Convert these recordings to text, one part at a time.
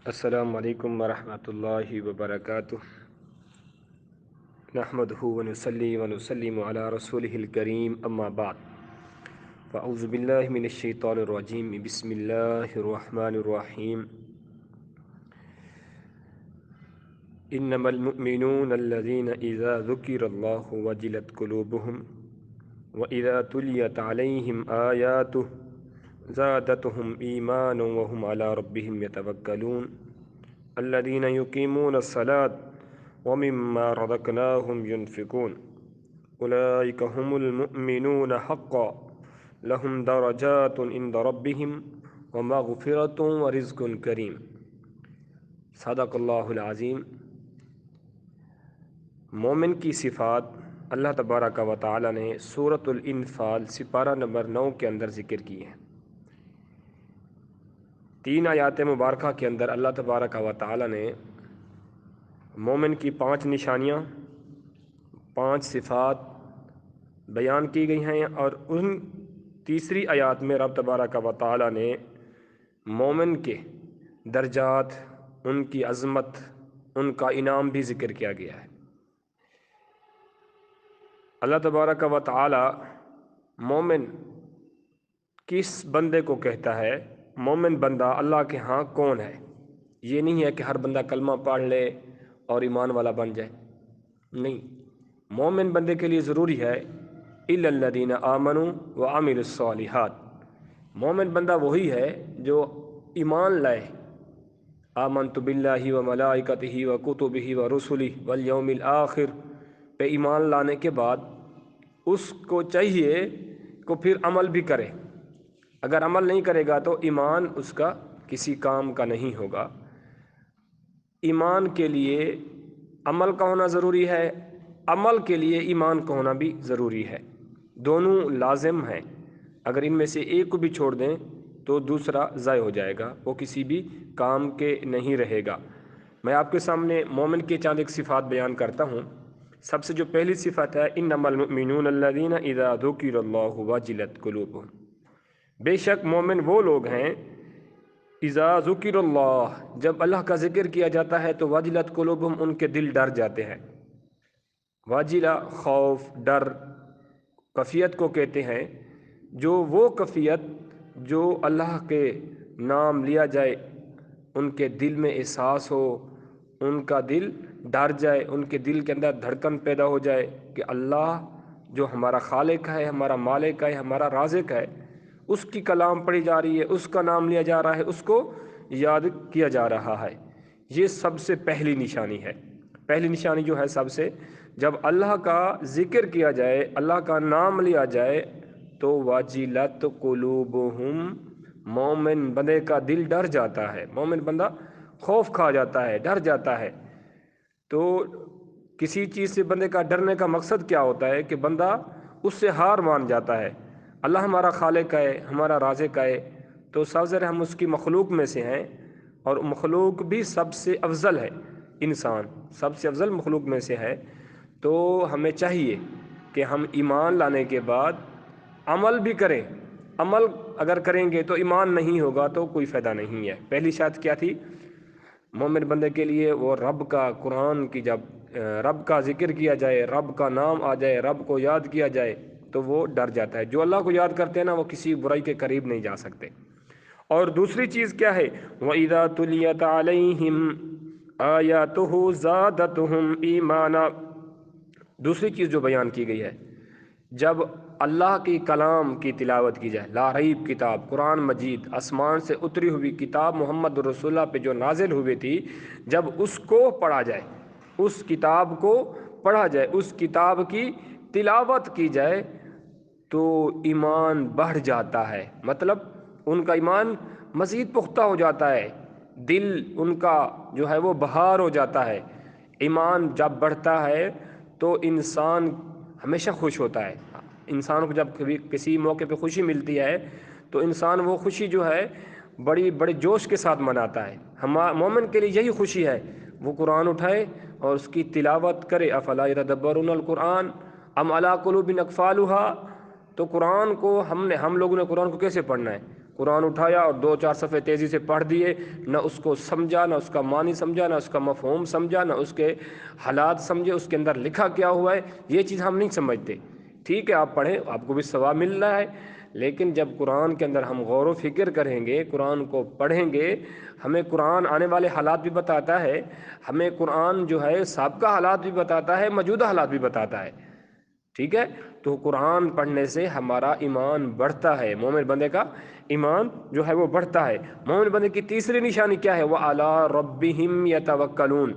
السلام علیکم ورحمۃ اللہ وبرکاتہ نحمدہ ونصلی ونسلم علی رسولہ الکریم اما بعد فاعوذ باللہ من الشیطان الرجیم بسم اللہ الرحمن الرحیم انما المؤمنون الذین اذا ذکر اللہ وجلت قلوبہم واذا تلیت علیہم آیاتہ زادتهم ایمانا وهم على ربهم يتوکلون الذين يقيمون الصلاة ومما رزقناهم ينفقون أولئك هم المؤمنون حقا لهم درجات عند ربهم ومغفرة ورزق کریم۔ صدق اللہ العظیم۔ مومن کی صفات اللہ تبارک و تعالی نے سورۃ الانفال سپارہ نمبر 9 کے اندر ذکر کی ہے۔ 3 آیات مبارکہ کے اندر اللہ تبارک و تعالی نے مومن کی 5 نشانیاں 5 صفات بیان کی گئی ہیں، اور ان تیسری آیات میں رب تبارک و تعالی نے مومن کے درجات، ان کی عظمت، ان کا انعام بھی ذکر کیا گیا ہے۔ اللہ تبارک و تعالی مومن کس بندے کو کہتا ہے؟ مومن بندہ اللہ کے ہاں کون ہے؟ یہ نہیں ہے کہ ہر بندہ کلمہ پڑھ لے اور ایمان والا بن جائے، نہیں۔ مومن بندے کے لیے ضروری ہے الا الذین آمنوا وعملوا الصالحات۔ مومن بندہ وہی ہے جو ایمان لائے، آمنت باللہ وملائکتہ وکتبہ ورسلہ والیوم الآخر پہ ایمان لانے کے بعد اس کو چاہیے کہ پھر عمل بھی کرے۔ اگر عمل نہیں کرے گا تو ایمان اس کا کسی کام کا نہیں ہوگا۔ ایمان کے لیے عمل کا ہونا ضروری ہے، عمل کے لیے ایمان کا ہونا بھی ضروری ہے، دونوں لازم ہیں۔ اگر ان میں سے ایک کو بھی چھوڑ دیں تو دوسرا ضائع ہو جائے گا، وہ کسی بھی کام کے نہیں رہے گا۔ میں آپ کے سامنے مومن کے چند ایک صفات بیان کرتا ہوں۔ سب سے جو پہلی صفت ہے انما المؤمنون الذین اذا ذکر اللہ وجلت قلوبہم، بے شک مومن وہ لوگ ہیں اذا ذکر اللہ، جب اللہ کا ذکر کیا جاتا ہے تو وجلت قلوبہم، ان کے دل ڈر جاتے ہیں۔ واجلہ خوف، ڈر، کیفیت کو کہتے ہیں، جو وہ کیفیت جو اللہ کے نام لیا جائے ان کے دل میں احساس ہو، ان کا دل ڈر جائے، ان کے دل کے اندر دھڑکن پیدا ہو جائے کہ اللہ جو ہمارا خالق ہے، ہمارا مالک ہے، ہمارا رازق ہے، اس کی کلام پڑھی جا رہی ہے، اس کا نام لیا جا رہا ہے، اس کو یاد کیا جا رہا ہے۔ یہ سب سے پہلی نشانی ہے۔ پہلی نشانی جو ہے سب سے، جب اللہ کا ذکر کیا جائے، اللہ کا نام لیا جائے تو واجلت قلوبہم، مومن بندے کا دل ڈر جاتا ہے، مومن بندہ خوف کھا جاتا ہے، ڈر جاتا ہے۔ تو کسی چیز سے بندے کا ڈرنے کا مقصد کیا ہوتا ہے کہ بندہ اس سے ہار مان جاتا ہے۔ اللہ ہمارا خالق ہے، ہمارا رازق ہے، تو سرزر ہم اس کی مخلوق میں سے ہیں، اور مخلوق بھی سب سے افضل ہے، انسان سب سے افضل مخلوق میں سے ہے۔ تو ہمیں چاہیے کہ ہم ایمان لانے کے بعد عمل بھی کریں۔ عمل اگر کریں گے تو ایمان نہیں ہوگا تو کوئی فائدہ نہیں ہے۔ پہلی شرط کیا تھی مومن بندے کے لیے؟ وہ رب کا، قرآن کی، جب رب کا ذکر کیا جائے، رب کا نام آ جائے، رب کو یاد کیا جائے تو وہ ڈر جاتا ہے۔ جو اللہ کو یاد کرتے ہیں نا، وہ کسی برائی کے قریب نہیں جا سکتے۔ اور دوسری چیز کیا ہے؟ وَإِذَا تُلِيَتْ عَلَيْهِمْ آيَاتُهُ زَادَتْهُمْ ایمانا، دوسری چیز جو بیان کی گئی ہے، جب اللہ کی کلام کی تلاوت کی جائے، لا ریب کتاب، قرآن مجید، آسمان سے اتری ہوئی کتاب محمد رسول اللہ پہ جو نازل ہوئی تھی، جب اس کو پڑھا جائے، اس کتاب کو پڑھا جائے، اس کتاب کی تلاوت کی جائے تو ایمان بڑھ جاتا ہے۔ مطلب ان کا ایمان مزید پختہ ہو جاتا ہے، دل ان کا جو ہے وہ بہار ہو جاتا ہے۔ ایمان جب بڑھتا ہے تو انسان ہمیشہ خوش ہوتا ہے۔ انسان کو جب کبھی کسی موقع پہ خوشی ملتی ہے تو انسان وہ خوشی جو ہے بڑے جوش کے ساتھ مناتا ہے۔ مومن کے لیے یہی خوشی ہے، وہ قرآن اٹھائے اور اس کی تلاوت کرے۔ افلا یتدبرون القرآن ام علی قلوب اقفالها، تو قرآن کو ہم لوگوں نے قرآن کو کیسے پڑھنا ہے؟ قرآن اٹھایا اور 2-4 صفحے تیزی سے پڑھ دیے، نہ اس کو سمجھا، نہ اس کا معنی سمجھا، نہ اس کا مفہوم سمجھا، نہ اس کے حالات سمجھے، اس کے اندر لکھا کیا ہوا ہے، یہ چیز ہم نہیں سمجھتے۔ ٹھیک ہے آپ پڑھیں، آپ کو بھی ثواب مل رہا ہے، لیکن جب قرآن کے اندر ہم غور و فکر کریں گے، قرآن کو پڑھیں گے، ہمیں قرآن آنے والے حالات بھی بتاتا ہے، ہمیں قرآن جو ہے سابقہ حالات بھی بتاتا ہے، موجودہ حالات بھی بتاتا ہے۔ ٹھیک ہے، تو قرآن پڑھنے سے ہمارا ایمان بڑھتا ہے، مومن بندے کا ایمان جو ہے وہ بڑھتا ہے۔ مومن بندے کی تیسری نشانی کیا ہے؟ وَعَلَىٰ رَبِّهِمْ يَتَوَكَّلُونَ،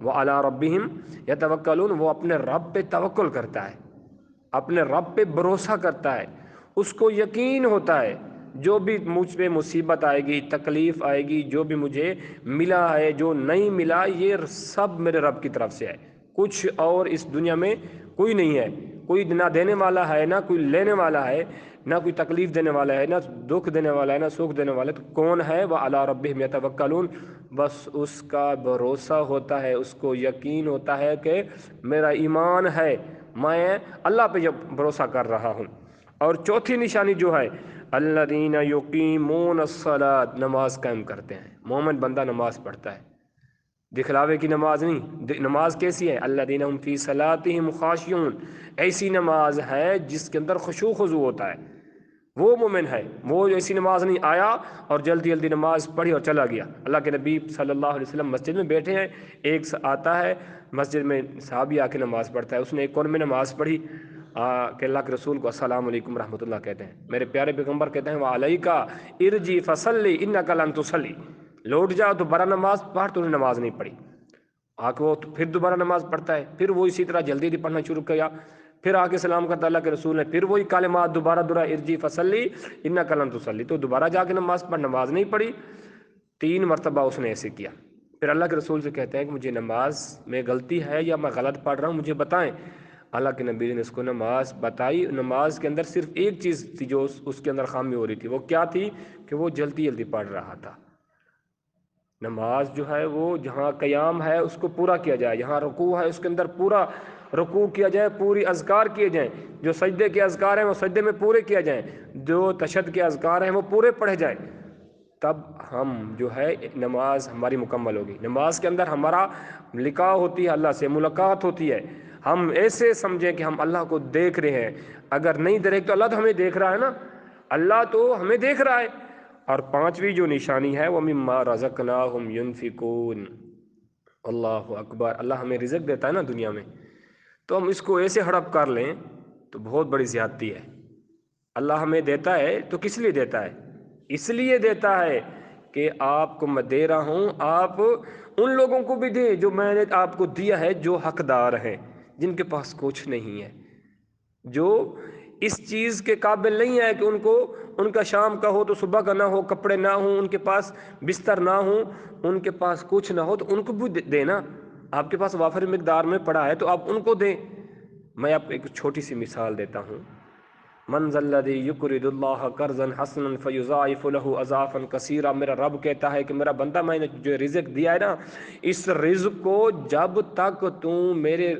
وَعَلَىٰ رَبِّهِمْ يَتَوَكَّلُونَ، وہ اپنے رب پہ توکل کرتا ہے، اپنے رب پہ بھروسہ کرتا ہے، اس کو یقین ہوتا ہے جو بھی مجھ پہ مصیبت آئے گی، تکلیف آئے گی، جو بھی مجھے ملا ہے، جو نہیں ملا، یہ سب میرے رب کی طرف سے ہے، کچھ اور اس دنیا میں کوئی نہیں ہے، کوئی نہ دینے والا ہے، نہ کوئی لینے والا ہے، نہ کوئی تکلیف دینے والا ہے، نہ دکھ دینے والا ہے، نہ سکھ دینے والا ہے، تو کون ہے؟ وَعَلَىٰ رَبِّهِمْ يَتَوَكَّلُونَ، بس اس کا بھروسہ ہوتا ہے، اس کو یقین ہوتا ہے کہ میرا ایمان ہے، میں اللہ پہ بھروسہ کر رہا ہوں۔ اور چوتھی نشانی جو ہے الذین یقیمون الصلاۃ، نماز قائم کرتے ہیں، مومن بندہ نماز پڑھتا ہے، دکھلاوے کی نماز نہیں۔ نماز کیسی ہے؟ الذین هم فی صلاتہم خاشعون، ایسی نماز ہے جس کے اندر خشوع خضوع ہوتا ہے، وہ مومن ہے۔ وہ ایسی نماز نہیں آیا اور جلدی جلدی نماز پڑھی اور چلا گیا۔ اللہ کے نبی صلی اللہ علیہ وسلم مسجد میں بیٹھے ہیں، ایک آتا ہے مسجد میں، صحابی آ کے نماز پڑھتا ہے، اس نے ایک کون میں نماز پڑھی کہ اللہ کے رسول کو السلام علیکم رحمۃ اللہ کہتے ہیں، میرے پیارے پیغمبر کہتے ہیں وعلیکا ارجی فصلی انک لن تصلی، لوٹ جاؤ دوبارہ نماز پڑھ، تو نے نماز نہیں پڑھی۔ آ کے وہ پھر دوبارہ نماز پڑھتا ہے، پھر وہ اسی طرح جلدی جلدی پڑھنا شروع کیا، پھر آ کے سلام کرتا اللہ کے رسول نے، پھر وہی کلمات دوبارہ ارجی فصلی انک لن تصلی، تو دوبارہ جا کے نماز پڑھ، نماز نہیں پڑھی، 3 مرتبہ اس نے ایسے کیا۔ پھر اللہ کے رسول سے کہتے ہیں کہ مجھے نماز میں غلطی ہے یا میں غلط پڑھ رہا ہوں، مجھے بتائیں۔ اللہ کے نبی نے اس کو نماز بتائی، نماز کے اندر صرف ایک چیز تھی جو اس کے اندر خامی ہو رہی تھی، وہ کیا تھی؟ کہ وہ جلدی جلدی پڑھ رہا تھا۔ نماز جو ہے وہ جہاں قیام ہے اس کو پورا کیا جائے، جہاں رکوع ہے اس کے اندر پورا رکوع کیا جائے، پوری اذکار کیے جائیں، جو سجدے کے اذکار ہیں وہ سجدے میں پورے کیا جائیں، جو تشہد کے اذکار ہیں وہ پورے پڑھے جائیں، تب ہم جو ہے نماز ہماری مکمل ہوگی۔ نماز کے اندر ہمارا لقاء ہوتی ہے، اللہ سے ملاقات ہوتی ہے، ہم ایسے سمجھیں کہ ہم اللہ کو دیکھ رہے ہیں، اگر نہیں دیکھ تو اللہ تو ہمیں دیکھ رہا ہے نا، اللہ تو ہمیں دیکھ رہا ہے۔ اور 5ویں جو نشانی ہے وہ مما رزقناہم ینفقون، اللہ اکبر، اللہ ہمیں رزق دیتا ہے نا دنیا میں، تو ہم اس کو ایسے ہڑپ کر لیں تو بہت بڑی زیادتی ہے۔ اللہ ہمیں دیتا ہے تو کس لیے دیتا ہے؟ اس لیے دیتا ہے کہ آپ کو میں دے رہا ہوں، آپ ان لوگوں کو بھی دیں جو میں نے آپ کو دیا ہے، جو حقدار ہیں، جن کے پاس کچھ نہیں ہے، جو اس چیز کے قابل نہیں ہے کہ ان کا شام کا ہو تو صبح کا نہ ہو، کپڑے نہ ہوں، ان کے پاس بستر نہ ہوں، ان کے پاس کچھ نہ ہو، تو ان کو بھی دینا۔ آپ کے پاس وافر مقدار میں پڑا ہے تو آپ ان کو دیں۔ میں آپ کو ایک چھوٹی سی مثال دیتا ہوں، من ذا الذی یقرض اللہ قرضا حسنا فیضاعف له اضعافا کثیرا، میرا رب کہتا ہے کہ میرا بندہ میں نے جو رزق دیا ہے نا، اس رزق کو جب تک تو میرے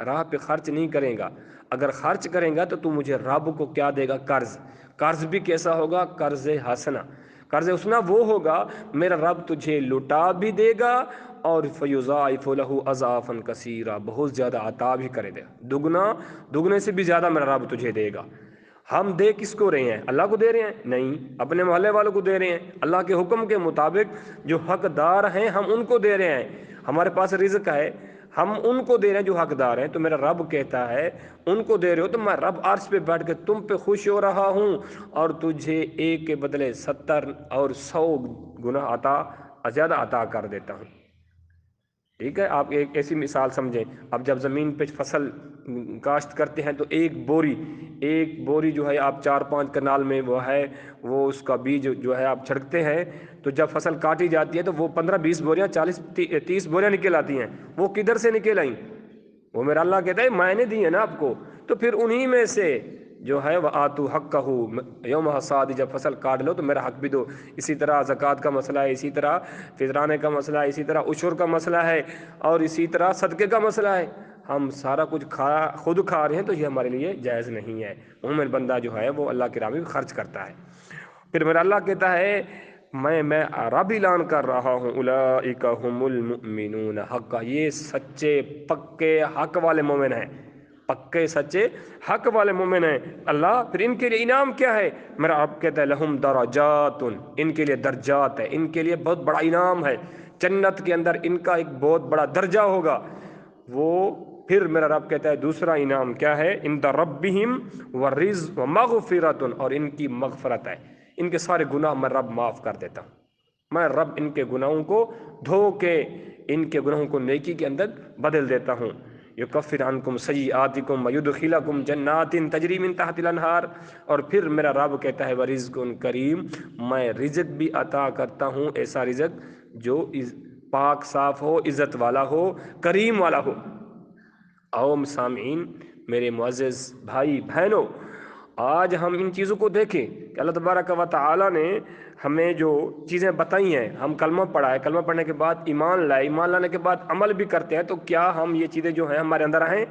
راہ پہ خرچ نہیں کرے گا، اگر خرچ کریں گا تو مجھے رب کو کیا دے گا؟ قرض بھی کیسا ہوگا؟ قرض حسنا، قرض حسنا وہ ہوگا میرا رب تجھے لٹا بھی دے گا اور فیضاعف له اضعافا کثیرا، بہت زیادہ عطا بھی کرے گا، دگنے سے بھی زیادہ میرا رب تجھے دے گا۔ ہم دے کس کو رہے ہیں؟ اللہ کو دے رہے ہیں؟ نہیں، اپنے محلے والوں کو دے رہے ہیں، اللہ کے حکم کے مطابق جو حقدار ہیں ہم ان کو دے رہے ہیں۔ ہمارے پاس رزق ہے، ہم ان کو دے رہے ہیں جو حقدار ہیں، تو میرا رب کہتا ہے ان کو دے رہے ہو تو میں رب عرش پہ بیٹھ کے تم پہ خوش ہو رہا ہوں، اور تجھے ایک کے بدلے 70 اور 100 گنا زیادہ عطا کر دیتا ہوں۔ ٹھیک ہے، آپ ایک ایسی مثال سمجھیں، اب جب زمین پہ فصل کاشت کرتے ہیں تو ایک بوری جو ہے آپ 4-5 کنال میں وہ اس کا بیج جو ہے آپ چھڑکتے ہیں، تو جب فصل کاٹی جاتی ہے تو وہ 15-20 بوریاں 40-30 بوریاں نکل آتی ہیں، وہ کدھر سے نکل آئیں؟ وہ میرا اللہ کہتا ہے میں نے دی ہے نا آپ کو، تو پھر انہی میں سے جو ہے وَآتُوا حَقَّهُ یوم حصاد، جب فصل کاٹ لو تو میرا حق بھی دو۔ اسی طرح زکوٰۃ کا مسئلہ ہے، اسی طرح فطرانے کا مسئلہ ہے، اسی طرح عشر کا مسئلہ ہے، اور اسی طرح صدقے کا مسئلہ ہے۔ ہم سارا کچھ خود کھا رہے ہیں تو یہ ہمارے لیے جائز نہیں ہے۔ مومن بندہ جو ہے وہ اللہ کی راہ میں خرچ کرتا ہے۔ پھر میرا اللہ کہتا ہے میں رب اعلان کر رہا ہوں اولئک هم المؤمنون حقا، یہ سچے پکے حق والے مومن ہیں، پکے سچے حق والے مومن ہیں اللہ۔ پھر ان کے لیے انعام کیا ہے؟ میرا رب کہتا ہے لہم درجات، ان کے لیے درجات ہے، ان کے لیے بہت بڑا انعام ہے، جنت کے اندر ان کا ایک بہت بڑا درجہ ہوگا وہ۔ پھر میرا رب کہتا ہے دوسرا انعام کیا ہے؟ عند ربہم ورزق ومغفرۃ، اور ان کی مغفرت ہے، ان کے سارے گناہ میں رب معاف کر دیتا ہوں، میں رب ان کے گناہوں کو دھو کے ان کے گناہوں کو نیکی کے اندر بدل دیتا ہوں۔ یکفر عنکم سیئاتکم ویدخلکم جنات تجری من تحت الانہار، اور پھر میرا رب کہتا ہے ورزق کریم، میں رزق بھی عطا کرتا ہوں، ایسا رزق جو پاک صاف ہو، عزت والا ہو، کریم والا ہو۔ عوام سامعین، میرے معزز بھائی بہنوں، آج ہم ان چیزوں کو دیکھیں کہ اللہ تبارک و تعالی نے ہمیں جو چیزیں بتائی ہیں، ہم کلمہ پڑھا ہے، کلمہ پڑھنے کے بعد ایمان لائے، ایمان لانے کے بعد عمل بھی کرتے ہیں، تو کیا ہم یہ چیزیں جو ہیں ہمارے اندر آئیں؟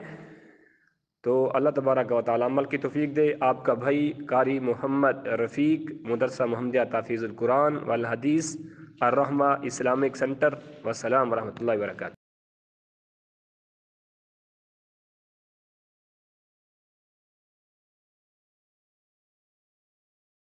تو اللہ تبارک و تعالی عمل کی توفیق دے۔ آپ کا بھائی قاری محمد رفیق، مدرسہ محمدیہ تحفیظ القرآن والحدیث، الرحمہ اسلامک سینٹر۔ والسلام ورحمۃ اللہ وبرکاتہ۔